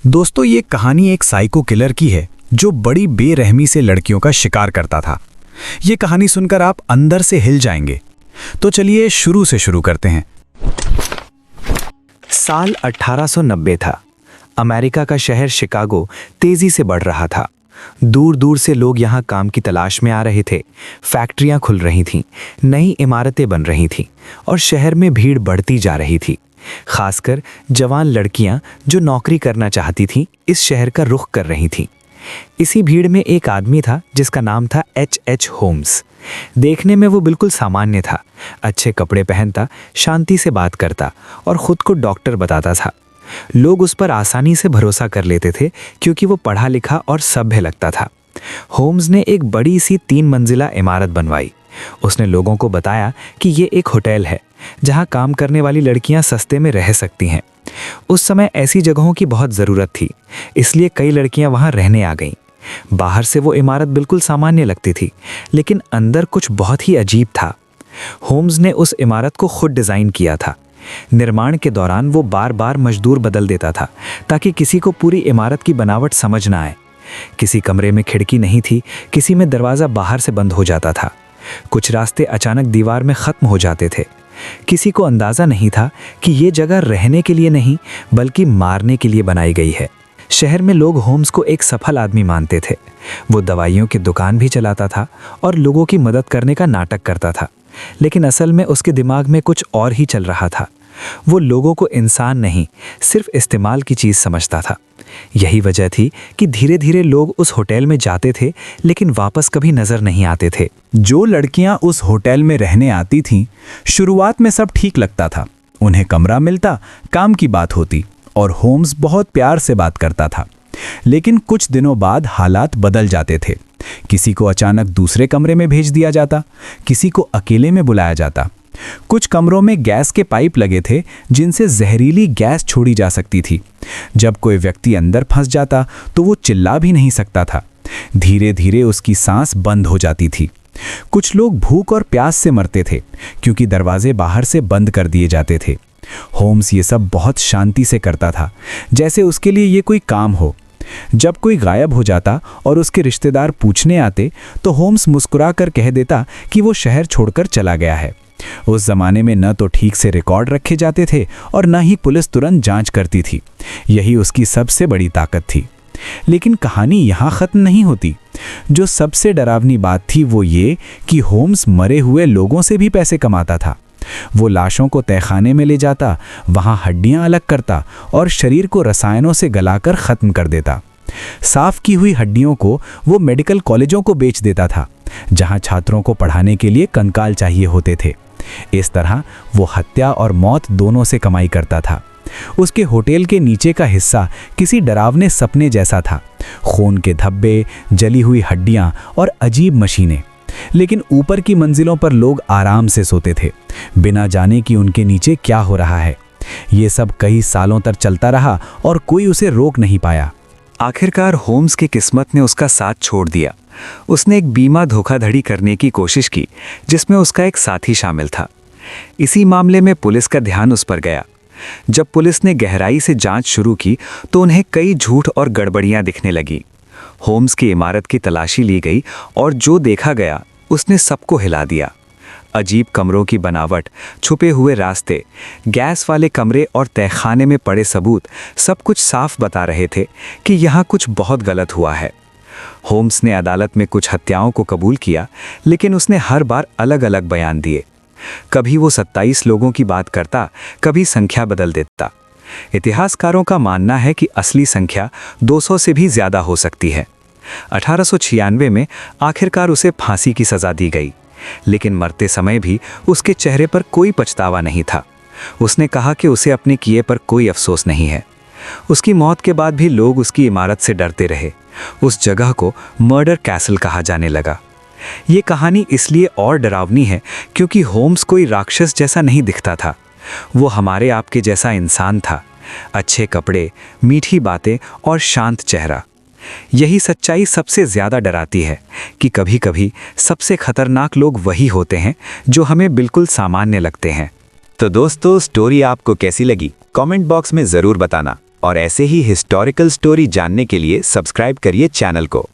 दोस्तों, ये कहानी एक साइको किलर की है जो बड़ी बेरहमी से लड़कियों का शिकार करता था। ये कहानी सुनकर आप अंदर से हिल जाएंगे। तो चलिए शुरू से शुरू करते हैं। साल 1890 था। अमेरिका का शहर शिकागो तेजी से बढ़ रहा था। दूर दूर से लोग यहाँ काम की तलाश में आ रहे थे। फैक्ट्रियाँ खुल रही थीं, नई इमारतें बन रही थीं और शहर में भीड़ बढ़ती जा रही थी। खासकर जवान लड़कियां जो नौकरी करना चाहती थीं, इस शहर का रुख कर रही थीं। इसी भीड़ में एक आदमी था जिसका नाम था H.H. होम्स। देखने में वो बिल्कुल सामान्य था। अच्छे कपड़े पहनता, शांति से बात करता और खुद को डॉक्टर बताता था। लोग उस पर आसानी से भरोसा कर लेते थे क्योंकि वो पढ़ा लिखा और सभ्य लगता था। होम्स ने एक बड़ी सी 3 मंजिला इमारत बनवाई। उसने लोगों को बताया कि ये एक होटल है जहां काम करने वाली लड़कियां सस्ते में रह सकती हैं। उस समय ऐसी जगहों की बहुत ज़रूरत थी, इसलिए कई लड़कियां वहां रहने आ गईं। बाहर से वो इमारत बिल्कुल सामान्य लगती थी, लेकिन अंदर कुछ बहुत ही अजीब था। होम्स ने उस इमारत को खुद डिज़ाइन किया था। निर्माण के दौरान वो बार बार मजदूर बदल देता था ताकि किसी को पूरी इमारत की बनावट समझ ना आए। किसी कमरे में खिड़की नहीं थी, किसी में दरवाज़ा बाहर से बंद हो जाता था। कुछ रास्ते अचानक दीवार में ख़त्म हो जाते थे। किसी को अंदाज़ा नहीं था कि ये जगह रहने के लिए नहीं बल्कि मारने के लिए बनाई गई है। शहर में लोग होम्स को एक सफल आदमी मानते थे। वो दवाइयों की दुकान भी चलाता था और लोगों की मदद करने का नाटक करता था, लेकिन असल में उसके दिमाग में कुछ और ही चल रहा था। वो लोगों को इंसान नहीं, सिर्फ इस्तेमाल की चीज़ समझता था। यही वजह थी कि धीरे धीरे लोग उस होटल में जाते थे लेकिन वापस कभी नज़र नहीं आते थे। जो लड़कियां उस होटल में रहने आती थीं, शुरुआत में सब ठीक लगता था। उन्हें कमरा मिलता, काम की बात होती और होम्स बहुत प्यार से बात करता था। लेकिन कुछ दिनों बाद हालात बदल जाते थे। किसी को अचानक दूसरे कमरे में भेज दिया जाता, किसी को अकेले में बुलाया जाता। कुछ कमरों में गैस के पाइप लगे थे जिनसे जहरीली गैस छोड़ी जा सकती थी। जब कोई व्यक्ति अंदर फंस जाता तो वो चिल्ला भी नहीं सकता था। धीरे धीरे उसकी सांस बंद हो जाती थी। कुछ लोग भूख और प्यास से मरते थे क्योंकि दरवाजे बाहर से बंद कर दिए जाते थे। होम्स ये सब बहुत शांति से करता था, जैसे उसके लिए ये कोई काम हो। जब कोई गायब हो जाता और उसके रिश्तेदार पूछने आते तो होम्स मुस्कुरा कर कह देता कि वो शहर छोड़कर चला गया है। उस जमाने में न तो ठीक से रिकॉर्ड रखे जाते थे और न ही पुलिस तुरंत जांच करती थी। यही उसकी सबसे बड़ी ताकत थी। लेकिन कहानी यहाँ ख़त्म नहीं होती। जो सबसे डरावनी बात थी वो ये कि होम्स मरे हुए लोगों से भी पैसे कमाता था। वो लाशों को तहखाने में ले जाता, वहाँ हड्डियाँ अलग करता और शरीर को रसायनों से गलाकर ख़त्म कर देता। साफ की हुई हड्डियों को वो मेडिकल कॉलेजों को बेच देता था, जहाँ छात्रों को पढ़ाने के लिए कंकाल चाहिए होते थे। इस तरह वो हत्या और मौत दोनों से कमाई करता था। उसके होटल के नीचे का हिस्सा किसी डरावने सपने जैसा था। खून के धब्बे, जली हुई हड्डियां और अजीब मशीनें। लेकिन ऊपर की मंजिलों पर लोग आराम से सोते थे, बिना जाने कि उनके नीचे क्या हो रहा है। ये सब कई सालों तक चलता रहा और कोई उसे रोक नहीं पाया। आखिरकार होम्स की किस्मत ने उसका साथ छोड़ दिया। उसने एक बीमा धोखाधड़ी करने की कोशिश की जिसमें उसका एक साथी शामिल था। इसी मामले में पुलिस का ध्यान उस पर गया। जब पुलिस ने गहराई से जांच शुरू की तो उन्हें कई झूठ और गड़बड़ियां दिखने लगी। होम्स की इमारत की तलाशी ली गई और जो देखा गया उसने सबको हिला दिया। अजीब कमरों की बनावट, छुपे हुए रास्ते, गैस वाले कमरे और तहखाने में पड़े सबूत सब कुछ साफ बता रहे थे कि यहाँ कुछ बहुत गलत हुआ है। होम्स ने अदालत में कुछ हत्याओं को कबूल किया, लेकिन उसने हर बार अलग अलग बयान दिए। कभी वो 27 लोगों की बात करता, कभी संख्या बदल देता। इतिहासकारों का मानना है कि असली संख्या 200 से भी ज़्यादा हो सकती है। 1896 में आखिरकार उसे फांसी की सज़ा दी गई, लेकिन मरते समय भी उसके चेहरे पर कोई पछतावा नहीं था। उसने कहा कि उसे अपने किए पर कोई अफसोस नहीं है। उसकी मौत के बाद भी लोग उसकी इमारत से डरते रहे। उस जगह को मर्डर कैसल कहा जाने लगा। ये कहानी इसलिए और डरावनी है क्योंकि होम्स कोई राक्षस जैसा नहीं दिखता था। वो हमारे आपके जैसा इंसान था। अच्छे कपड़े, मीठी बातें और शांत चेहरा। यही सच्चाई सबसे ज़्यादा डराती है कि कभी कभी सबसे खतरनाक लोग वही होते हैं जो हमें बिल्कुल सामान्य लगते हैं। तो दोस्तों, स्टोरी आपको कैसी लगी कमेंट बॉक्स में ज़रूर बताना और ऐसे ही हिस्टोरिकल स्टोरी जानने के लिए सब्सक्राइब करिए चैनल को।